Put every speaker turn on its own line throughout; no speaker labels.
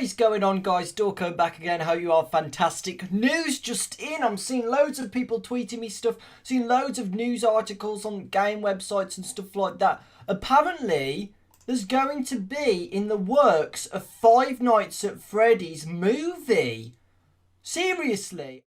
What is going on, guys? Dorko back again. How you are? Fantastic news just in. I'm seeing loads of people tweeting me stuff, seeing loads of news articles on game websites and stuff like that. Apparently there's going to be in the works a Five Nights at Freddy's movie. Seriously.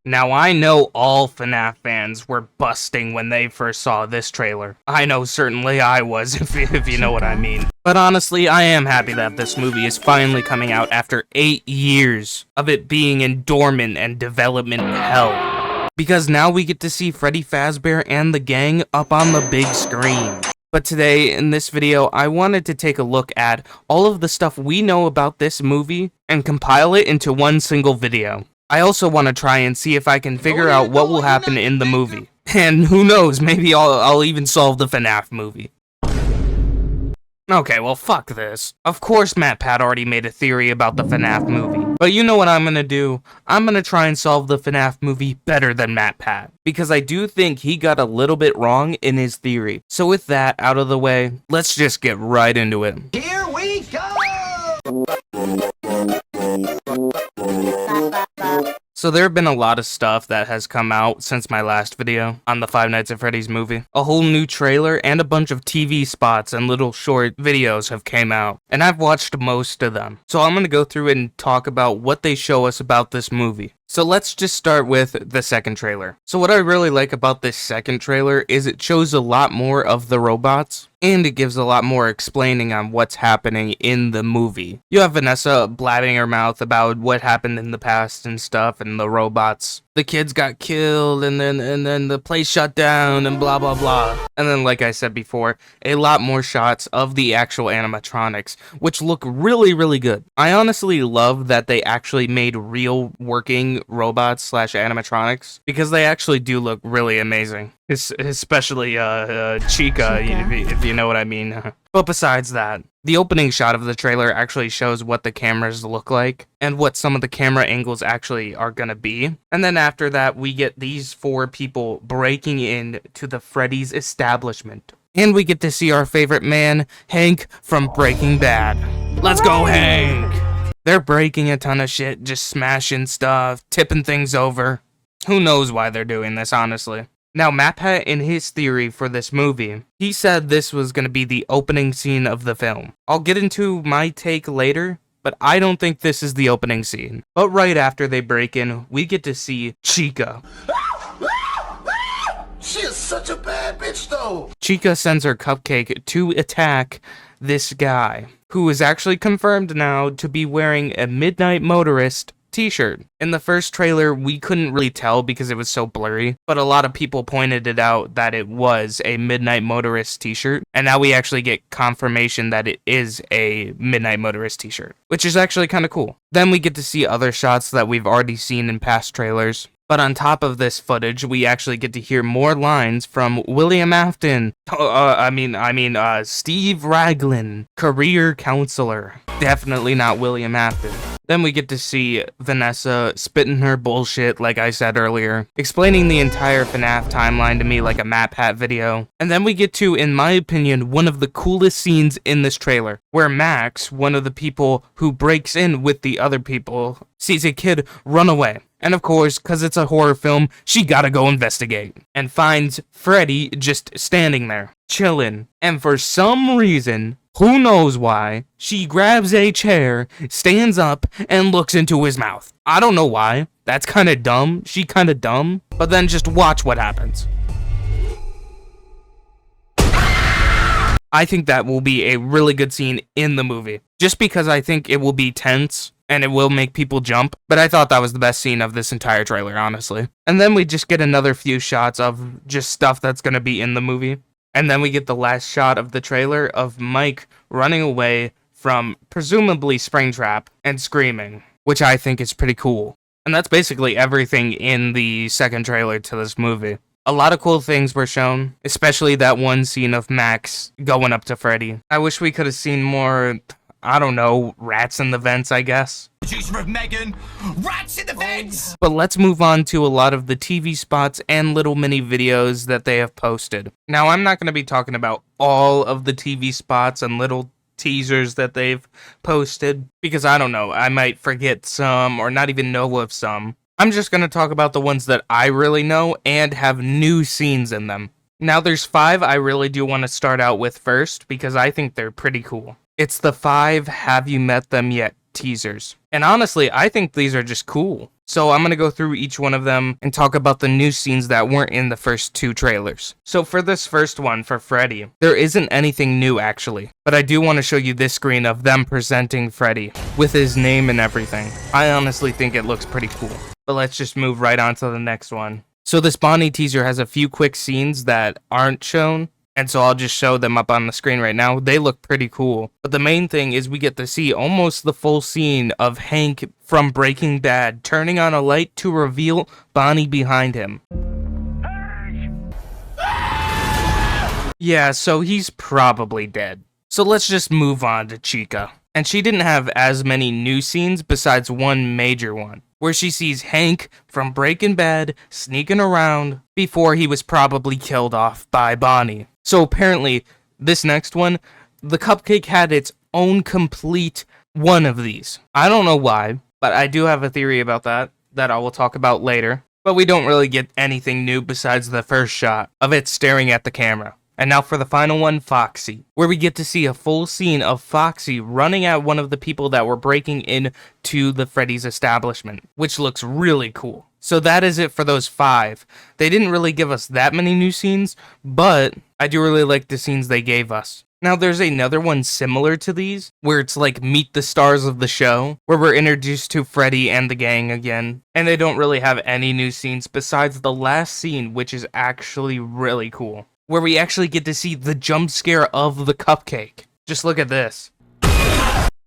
Now I know all FNAF fans were busting when they first saw this trailer. I know certainly I was, if you know what I mean. But honestly, I am happy that this movie is finally coming out after 8 years of it being in dormant and development hell. Because now we get to see Freddy Fazbear and the gang up on the big screen. But today, in this video, I wanted to take a look at all of the stuff we know about this movie and compile it into one single video. I also want to try and see if I can figure out what will happen in the movie. And who knows, maybe I'll even solve the FNAF movie. Okay, well fuck this. Of course Matpat already made a theory about the FNAF movie. But you know what I'm gonna do? I'm gonna try and solve the FNAF movie better than Matpat. Because I do think he got a little bit wrong in his theory. So with that out of the way, let's just get right into it.
Here we go!
So there have been a lot of stuff that has come out since my last video on the Five Nights at Freddy's movie. A whole new trailer and a bunch of TV spots and little short videos have came out. And I've watched most of them. So I'm going to go through and talk about what they show us about this movie. So let's just start with the second trailer. So what I really like about this second trailer is it shows a lot more of the robots, and it gives a lot more explaining on what's happening in the movie. You have Vanessa blabbing her mouth about what happened in the past and stuff, and the robots. The kids got killed, and then the place shut down, and blah blah blah. And then, like I said before, a lot more shots of the actual animatronics, which look really, really good. I honestly love that they actually made real working robots slash animatronics, because they actually do look really amazing. Especially Chica. If you know what I mean. But besides that, the opening shot of the trailer actually shows what the cameras look like and what some of the camera angles actually are gonna be. And then after that, we get these four people breaking in to the Freddy's establishment. And we get to see our favorite man, Hank from Breaking Bad. Let's go, Hank! They're breaking a ton of shit, just smashing stuff, tipping things over. Who knows why they're doing this, honestly. Now, Matpat, in his theory for this movie, he said this was going to be the opening scene of the film. I'll get into my take later, but I don't think this is the opening scene. But right after they break in, we get to see Chica.
She is such a bad bitch, though.
Chica sends her cupcake to attack this guy, who is actually confirmed now to be wearing a Midnight Motorist t-shirt. In the first trailer, we couldn't really tell because it was so blurry, but a lot of people pointed it out that it was a Midnight Motorist t-shirt, and now we actually get confirmation that it is a Midnight Motorist t-shirt, which is actually kind of cool. Then we get to see other shots that we've already seen in past trailers. But on top of this footage, we actually get to hear more lines from William Afton. Steve Raglan, career counselor. Definitely not William Afton. Then we get to see Vanessa spitting her bullshit, like I said earlier, explaining the entire FNAF timeline to me like a Matpat video. And then we get to, in my opinion, one of the coolest scenes in this trailer, where Max, one of the people who breaks in with the other people, sees a kid run away. And of course, because it's a horror film, she gotta go investigate. And finds Freddy just standing there, chilling. And for some reason, who knows why, she grabs a chair, stands up, and looks into his mouth. I don't know why. That's kinda dumb. She kinda dumb. But then just watch what happens. I think that will be a really good scene in the movie. Just because I think it will be tense, and it will make people jump, but I thought that was the best scene of this entire trailer, honestly. And then we just get another few shots of just stuff that's gonna be in the movie. And then we get the last shot of the trailer of Mike running away from presumably Springtrap and screaming, which I think is pretty cool. And that's basically everything in the second trailer to this movie. A lot of cool things were shown, especially that one scene of Max going up to Freddy. I wish we could have seen more, I don't know, rats in the vents, I guess.
Producer of Megan, rats in the vents!
But let's move on to a lot of the TV spots and little mini videos that they have posted. Now, I'm not going to be talking about all of the TV spots and little teasers that they've posted, because I don't know, I might forget some or not even know of some. I'm just going to talk about the ones that I really know and have new scenes in them. Now, there's 5 I really do want to start out with first, because I think they're pretty cool. It's the 5 Have You Met Them Yet teasers. And honestly, I think these are just cool. So I'm going to go through each one of them and talk about the new scenes that weren't in the first 2 trailers. So for this first one, for Freddy, there isn't anything new actually, but I do want to show you this screen of them presenting Freddy with his name and everything. I honestly think it looks pretty cool. But let's just move right on to the next one. So this Bonnie teaser has a few quick scenes that aren't shown, and so I'll just show them up on the screen right now. They look pretty cool. But the main thing is we get to see almost the full scene of Hank from Breaking Bad turning on a light to reveal Bonnie behind him. Yeah, so he's probably dead. So let's just move on to Chica. And she didn't have as many new scenes besides one major one, where she sees Hank from Breaking Bad sneaking around before he was probably killed off by Bonnie. So apparently, this next one, the cupcake had its own complete one of these. I don't know why, but I do have a theory about that I will talk about later. But we don't really get anything new besides the first shot of it staring at the camera. And now for the final one, Foxy, where we get to see a full scene of Foxy running at one of the people that were breaking into the Freddy's establishment, which looks really cool. So that is it for those 5. They didn't really give us that many new scenes, but I do really like the scenes they gave us. Now there's another one similar to these, where it's like Meet the Stars of the Show, where we're introduced to Freddy and the gang again, and they don't really have any new scenes besides the last scene, which is actually really cool, where we actually get to see the jump scare of the cupcake. Just look at this.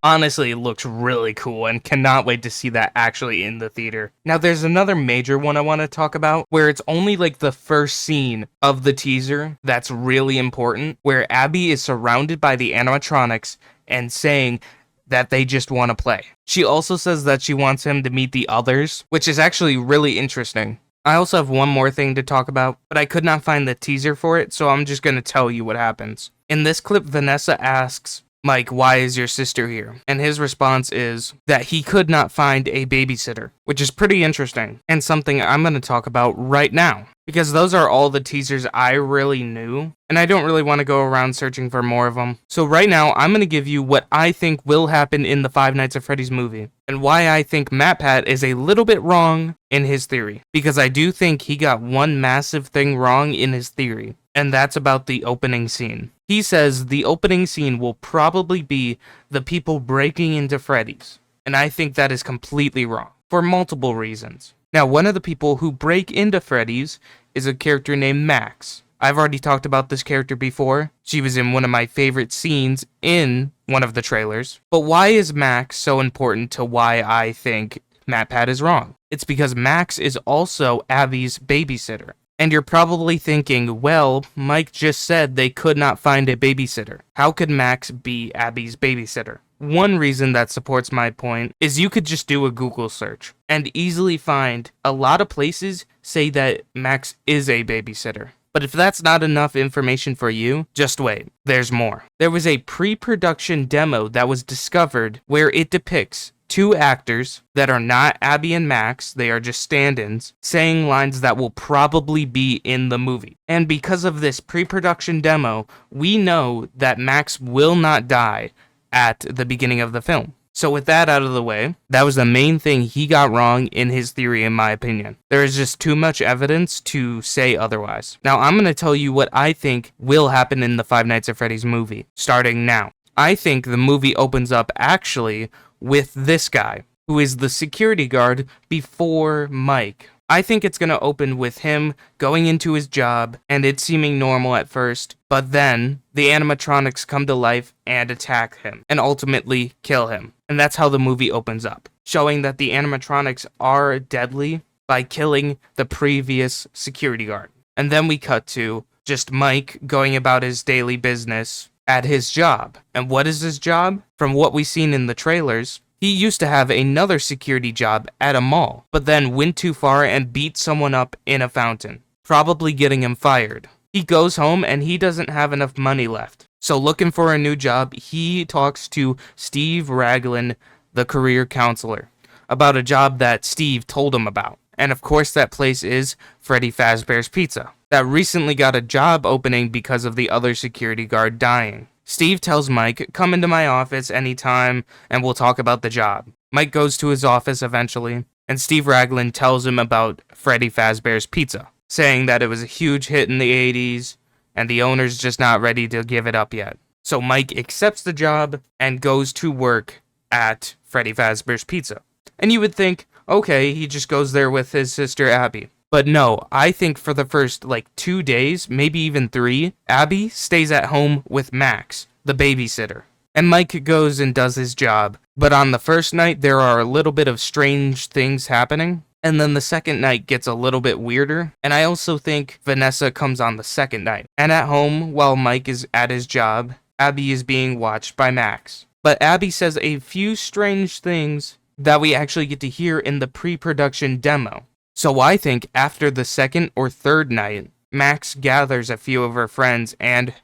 Honestly, it looks really cool and cannot wait to see that actually in the theater. Now, there's another major one I want to talk about where it's only like the first scene of the teaser that's really important, where Abby is surrounded by the animatronics and saying that they just want to play. She also says that she wants him to meet the others, which is actually really interesting. I also have one more thing to talk about, but I could not find the teaser for it, so I'm just going to tell you what happens. In this clip, Vanessa asks Mike, why is your sister here? And his response is that he could not find a babysitter, which is pretty interesting and something I'm going to talk about right now, because those are all the teasers I really knew, and I don't really want to go around searching for more of them. So right now, I'm going to give you what I think will happen in the Five Nights at Freddy's movie, and why I think Matpat is a little bit wrong in his theory, because I do think he got one massive thing wrong in his theory, and that's about the opening scene. He says the opening scene will probably be the people breaking into Freddy's, and I think that is completely wrong, for multiple reasons. Now, one of the people who break into Freddy's is a character named Max. I've already talked about this character before. She was in one of my favorite scenes in one of the trailers. But why is Max so important to why I think Matpat is wrong? It's because Max is also Abby's babysitter. And you're probably thinking, well, Mike just said they could not find a babysitter. How could Max be Abby's babysitter? One reason that supports my point is you could just do a Google search and easily find a lot of places say that Max is a babysitter. But if that's not enough information for you, just wait. There's more. There was a pre-production demo that was discovered where it depicts 2 actors that are not Abby and Max, they are just stand-ins, saying lines that will probably be in the movie. And because of this pre-production demo, we know that Max will not die at the beginning of the film. So with that out of the way, that was the main thing he got wrong in his theory, in my opinion. There is just too much evidence to say otherwise. Now I'm going to tell you what I think will happen in the Five Nights at Freddy's movie, starting now. I think the movie opens up actually with this guy, who is the security guard before Mike. I think it's going to open with him going into his job and it seeming normal at first, but then the animatronics come to life and attack him and ultimately kill him. And that's how the movie opens up, showing that the animatronics are deadly by killing the previous security guard. And then we cut to just Mike going about his daily business at his job. And what is his job? From what we've seen in the trailers, He used to have another security job at a mall, but then went too far and beat someone up in a fountain, probably getting him fired. He goes home and he doesn't have enough money left. So looking for a new job, he talks to Steve Raglan, the career counselor, about a job that Steve told him about. And of course that place is Freddy Fazbear's Pizza, that recently got a job opening because of the other security guard dying. Steve tells Mike, come into my office anytime and we'll talk about the job. Mike goes to his office eventually, and Steve Raglan tells him about Freddy Fazbear's Pizza, saying that it was a huge hit in the 80s and the owner's just not ready to give it up yet. So Mike accepts the job and goes to work at Freddy Fazbear's Pizza. And you would think, okay, he just goes there with his sister Abby. But no, I think for the first 2 days, maybe even 3, Abby stays at home with Max, the babysitter. And Mike goes and does his job. But on the first night, there are a little bit of strange things happening. And then the second night gets a little bit weirder. And I also think Vanessa comes on the second night. And at home, while Mike is at his job, Abby is being watched by Max. But Abby says a few strange things that we actually get to hear in the pre-production demo. So I think after the second or third night, Max gathers a few of her friends and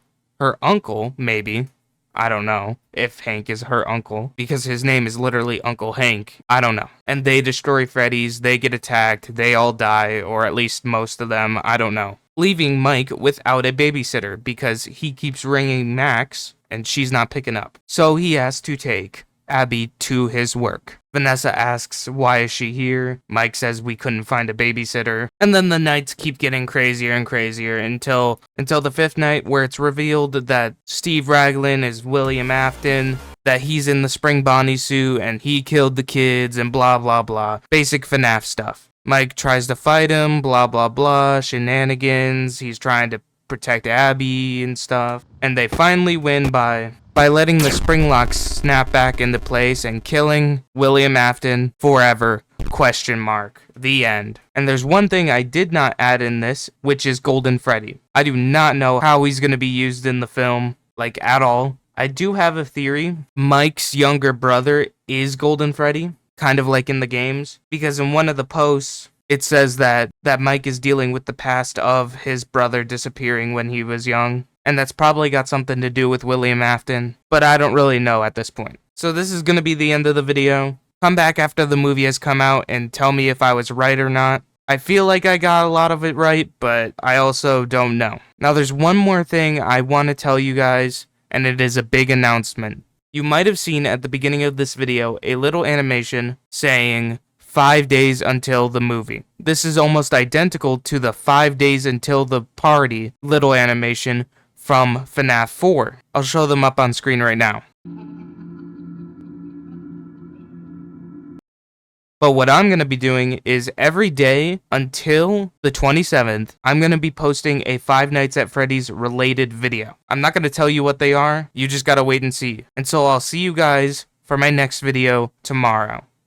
her uncle, maybe. I don't know if Hank is her uncle, because his name is literally Uncle Hank. I don't know. And they destroy Freddy's, they get attacked, they all die, or at least most of them, I don't know. Leaving Mike without a babysitter because he keeps ringing Max and she's not picking up. So he has to take Abby to his work. Vanessa asks, why is she here? Mike says we couldn't find a babysitter. And then the nights keep getting crazier and crazier until the fifth night, where it's revealed that Steve Raglan is William Afton, that he's in the Spring Bonnie suit and he killed the kids and blah blah blah. Basic FNAF stuff. Mike tries to fight him, blah blah blah, shenanigans. He's trying to protect Abby and stuff. And they finally win by letting the spring locks snap back into place and killing William Afton forever, ? The end. And there's one thing I did not add in this, which is Golden Freddy. I do not know how he's going to be used in the film, at all. I do have a theory. Mike's younger brother is Golden Freddy, kind of like in the games, because in one of the posts, it says that Mike is dealing with the past of his brother disappearing when he was young. And that's probably got something to do with William Afton, but I don't really know at this point. So this is going to be the end of the video. Come back after the movie has come out and tell me if I was right or not. I feel like I got a lot of it right, but I also don't know. Now there's one more thing I want to tell you guys, and it is a big announcement. You might have seen at the beginning of this video a little animation saying 5 days until the movie. This is almost identical to the 5 days until the party little animation from FNAF 4. I'll show them up on screen right now. But what I'm going to be doing is every day until the 27th, I'm going to be posting a Five Nights at Freddy's related video. I'm not going to tell you what they are, you just got to wait and see. And so I'll see you guys for my next video tomorrow.